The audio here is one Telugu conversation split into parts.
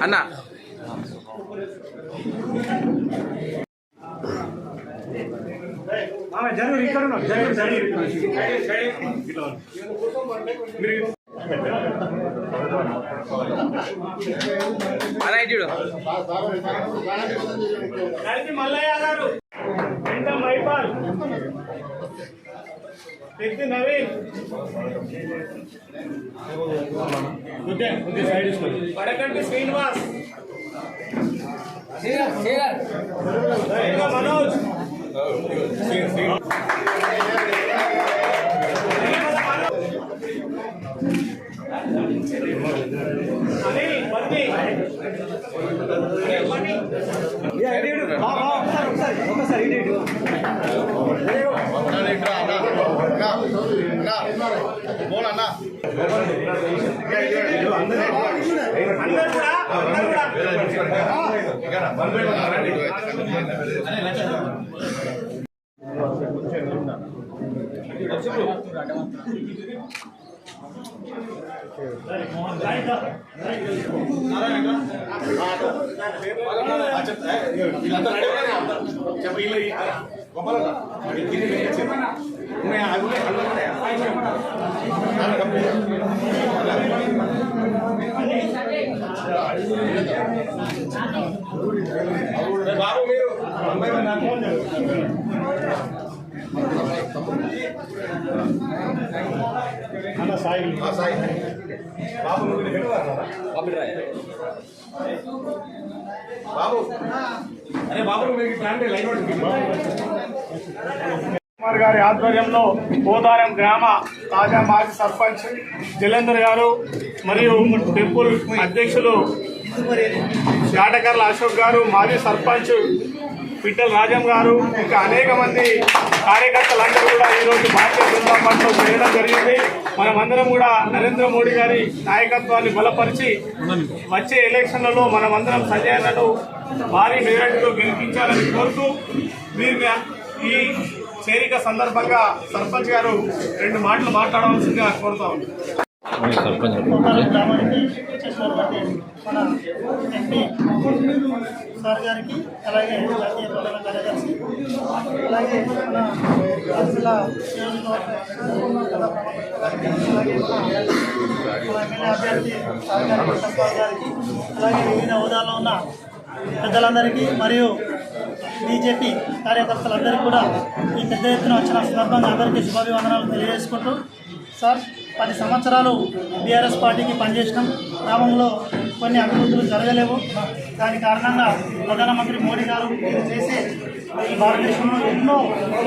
అన్న జరుగు ఇక్కడ చూడు మల్లయ్య గారు మైపాల్ వ్యక్తి నవీన్ పడకంటి శ్రీనివాస్ మనోజ్ బాబు మీరు సాయి బాబు బాబు అరే బాబు మీకు ప్లాన్ లైన్ కుమార్ గారి ఆధ్వర్యంలో పోతారం గ్రామ తాజా మాజీ సర్పంచ్ జలేందర్ గారు మరియు టెంపుల్ అధ్యక్షులు శాటకర్ల అశోక్ గారు, మాజీ సర్పంచ్ పిట్టల రాజం గారు, ఇంకా అనేక మంది కార్యకర్తలందరూ కూడా ఈరోజు భారతీయ జనతా పార్టీలో చేరడం జరిగింది. మనమందరం కూడా నరేంద్ర మోడీ గారి నాయకత్వాన్ని బలపరిచి వచ్చే ఎలక్షన్లలో మనమందరం సంజయనను భారీ మెజారిటీతో గెలిపించాలని కోరుతూ వీరిని ఈ చేరిక సందర్భంగా సర్పంచ్ గారు 2 మాటలు మాట్లాడవలసిందిగా కోరుతా ఉన్నాం. గ్రామానికి చేసినటువంటి మన ఎంపీ సార్ గారికి, అలాగే జాతీయ ప్రధాన కార్యదర్శి, అలాగే మన జిల్లా అలాగే మన ఎమ్మెల్యే అభ్యర్థి సార్ గారికి, సంపాద్ గారికి, అలాగే వివిధ హోదాలో ఉన్న పెద్దలందరికీ మరియు బీజేపీ కార్యకర్తలందరికీ కూడా ఈ పెద్ద ఎత్తున వచ్చిన సందర్భంగా అందరికీ శుభాభివందనాలు తెలియజేసుకుంటూ, సార్ 10 సంవత్సరాలు బీఆర్ఎస్ పార్టీకి పనిచేసినాం. గ్రామంలో కొన్ని అభివృద్ధులు జరగలేవు. దాని కారణంగా ప్రధానమంత్రి మోడీ గారు చేసే ఈ భారతదేశంలో ఎన్నో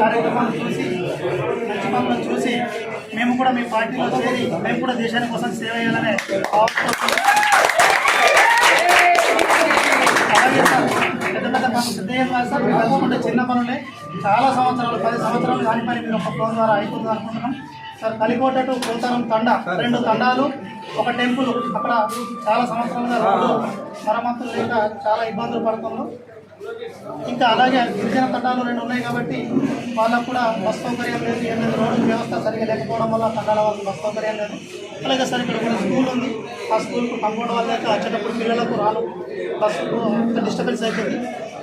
కార్యక్రమాలు చూసి, మంచి పనులను చూసి మేము కూడా మీ పార్టీలో చేరి మేము కూడా దేశాని కోసం సేవ చేయాలనే అలాగే సార్ పెద్ద పెద్ద పనులు సిద్ధం కాదు సార్, అనుకుంటే చిన్న పనులే. చాలా సంవత్సరాలు 10 సంవత్సరాలు కాని పని మీరు ఒక ఫోన్ ద్వారా అయిపోతుంది అనుకుంటున్నాం సార్. కలికోట టు పోతారం తండా 2 తండాలు, ఒక టెంపుల్, అక్కడ చాలా సంవత్సరాలుగా రోడ్డు మరమ్మతులు లేక చాలా ఇబ్బందులు పడుతున్నాం. ఇంకా అలాగే గిరిజన తండాలు 2 ఉన్నాయి కాబట్టి వాళ్ళకు కూడా బస్ సౌకర్యం లేదు, ఏం లేదు. రోడ్డు వ్యవస్థ సరిగ్గా లేకపోవడం వల్ల తండాల వాళ్ళకి బస్ సౌకర్యం లేదు. అలాగే సార్ ఇక్కడ కూడా స్కూల్ ఉంది, ఆ స్కూల్కు కంపౌండ్ వాళ్ళ లేక వచ్చేటప్పుడు పిల్లలకు రాను బస్సుకు డిస్టర్బెన్స్ అయిపోయింది.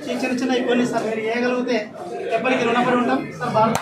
చిన్న చిన్న ఇబ్బంది సార్. మీరు వేయగలిగితే ఎప్పటికీ రుణపడి ఉంటాం సార్. భారత